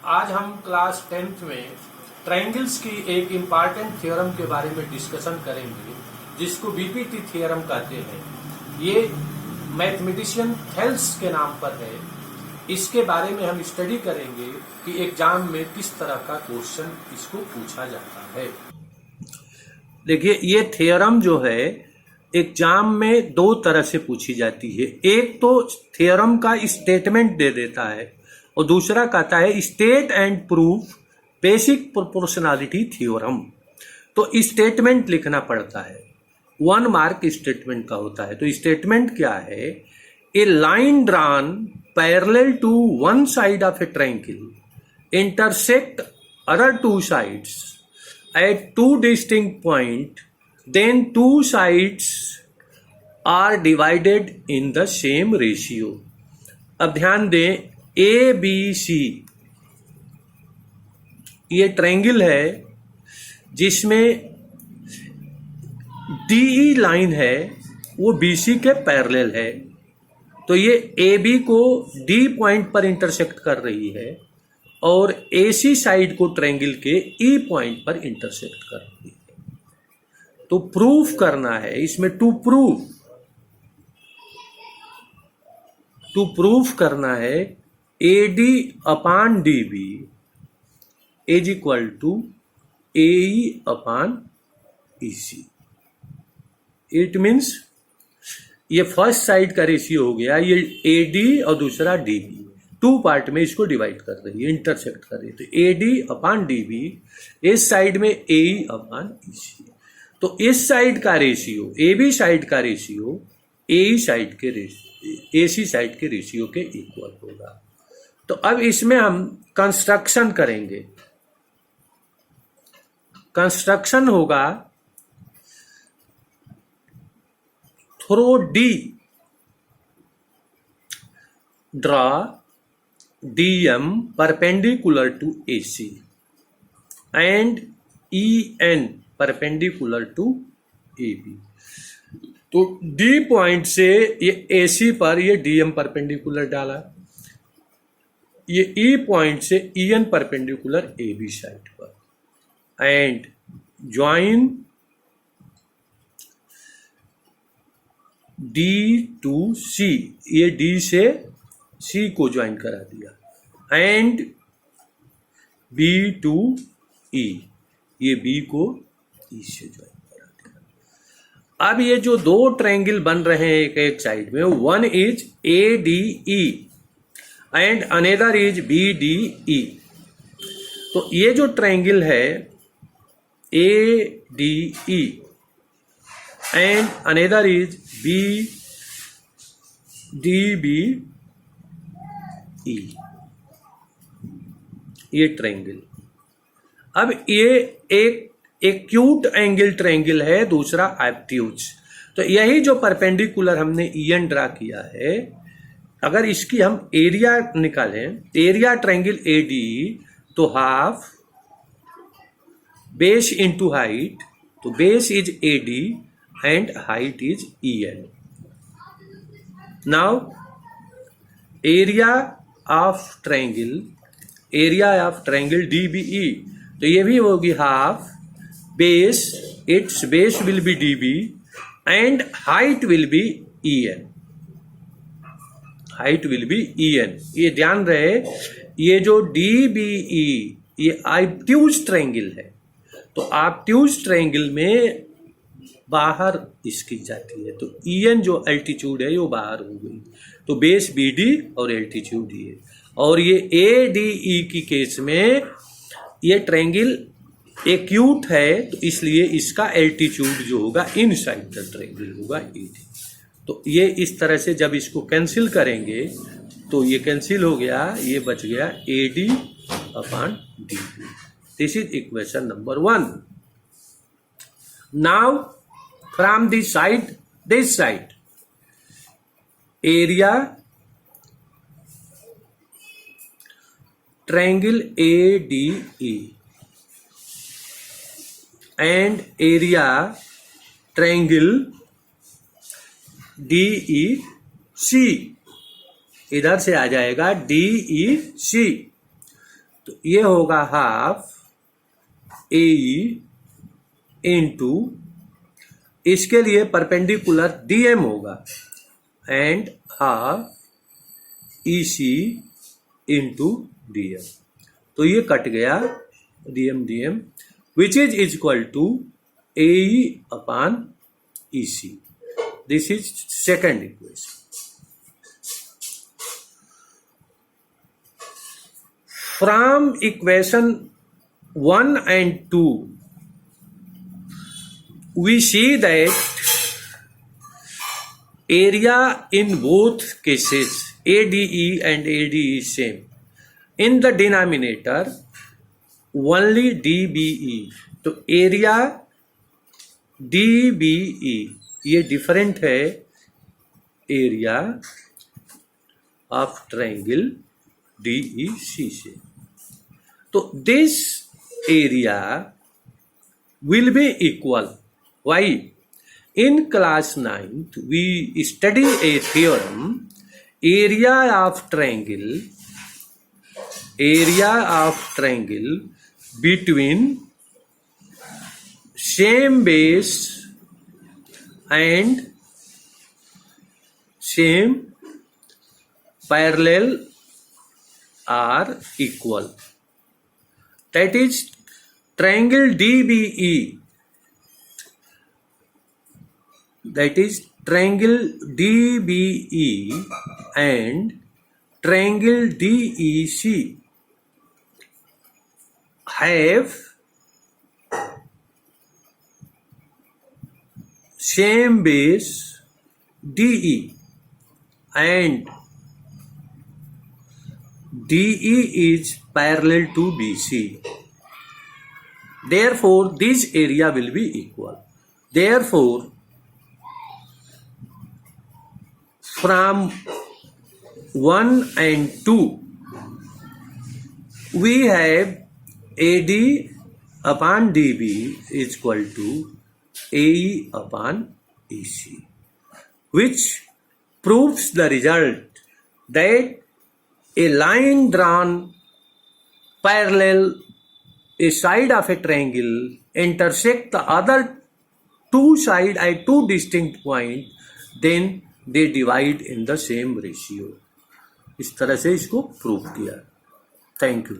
आज हम class 10th में ट्रायंगल्स की एक इम्पॉर्टेंट थ्योरम के बारे में डिस्कशन करेंगे जिसको बीपीटी थ्योरम कहते हैं। ये मैथमेटिशियन थेल्स के नाम पर है। इसके बारे में हम स्टडी करेंगे कि एग्जाम में किस तरह का क्वेश्चन इसको पूछा जाता है। देखिए, ये थ्योरम जो है एग्जाम में दो तरह से पूछी जाती है। एक तो थ्योरम का स्टेटमेंट दे देता है और दूसरा कहता है state and proof basic proportionality theorem. तो स्टेटमेंट लिखना पड़ता है, 1 मार्क स्टेटमेंट का होता है। तो स्टेटमेंट क्या है? A line drawn parallel to one side of a triangle intersect other two sides at two distinct points, then two sides are divided in the same ratio. अब ध्यान दें, ए बी सी ये triangle है जिसमें DE line है, वो BC के parallel है। तो ये ए बी को डी पॉइंट पर इंटरसेक्ट कर रही है और एसी साइड को ट्रायंगल के ई पॉइंट पर इंटरसेक्ट कर रही है। तो प्रूफ करना है इसमें, टू प्रूफ करना है AD upon DB is equal to AE upon EC. It means ये फर्स्ट साइड का रेशियो हो गया, ये एडी और दूसरा डीबी, टू पार्ट में इसको डिवाइड कर रही है, इंटरसेक्ट कर रही है। तो A D upon D B, इस साइड में ए अपॉन ई सी। तो इस साइड का रेशियो, ए बी साइड का रेशियो ए साइड के रेशियो, ए सी साइड के रेशियो के इक्वल होगा। तो अब इसमें हम कंस्ट्रक्शन करेंगे। कंस्ट्रक्शन होगा through D draw DM perpendicular to AC and EN perpendicular to AB। तो D पॉइंट से ये AC पर ये DM परपेंडिकुलर डाला, ये E पॉइंट से EN परपेंडिकुलर AB साइड पर, and join D to C, ये D से C को ज्वाइन करा दिया, एंड B टू E, ये B को E से ज्वाइन करा दिया। अब ये जो दो ट्रायंगल बन रहे हैं एक साइड में, one is ADE and another is BDE। तो ये जो ट्रायंगल है ADE and another is BDB, ये ट्रायंगल। अब ये एक एक्यूट एंगल ट्रायंगल है, दूसरा ऑब्ट्यूज। तो यही जो परपेंडिकुलर हमने EN ड्रा किया है, अगर इसकी हम एरिया निकालें, एरिया ट्रायंगल ADE, तो हाफ बेस इनटू हाइट, तो base is AD and height is EN। Now area of triangle DBE, तो ये भी होगी half base, it's base will be DB and height will be EN, height will be EN। ये ध्यान रहे, ये जो DBE ये ऑब्ट्यूज ट्रायंगल है। तो ऑब्ट्यूज ट्रायंगल में बाहर इसकी जाती है, तो EN जो एल्टीट्यूड है वो बाहर हो गई, तो बेस BD और एल्टीट्यूड ये। और ये ADE की केस में ये ट्रायंगल एक्यूट है, तो इसलिए इसका एल्टीट्यूड जो होगा इन साइड द ट्रायंगल होगा AD। तो ये इस तरह से जब इसको कैंसिल करेंगे तो ये कैंसिल हो गया, ये बच गया AD upon DB। This is equation number 1। Now from this side, area triangle ADE and area triangle DEC, इधर से आ जाएगा DEC। तो ये होगा हाफ AE इंटू, इसके लिए परपेंडिकुलर DM होगा and half EC into DM। तो ये कट गया DM which is equal to AE upon EC। This is second equation. From equation 1 and 2, we see that area in both cases, ADE and ADE same. In the denominator, only DBE. तो area DBE ये different है area of triangle DEC से। तो this area will be equal. Why? In class 9th we study a theorem, area of triangle between same base and same parallel are equal. That is triangle DBE. That is triangle DBE and triangle DEC have same base DE and DE is parallel to BC. Therefore, this area will be equal. Therefore, from 1 and 2, we have AD upon DB is equal to AE upon EC, which proves the result that a line drawn parallel a side of a triangle intersect the other two sides at two distinct points, then they divide in the same ratio. इस तरह से इसको prove किया। Thank you.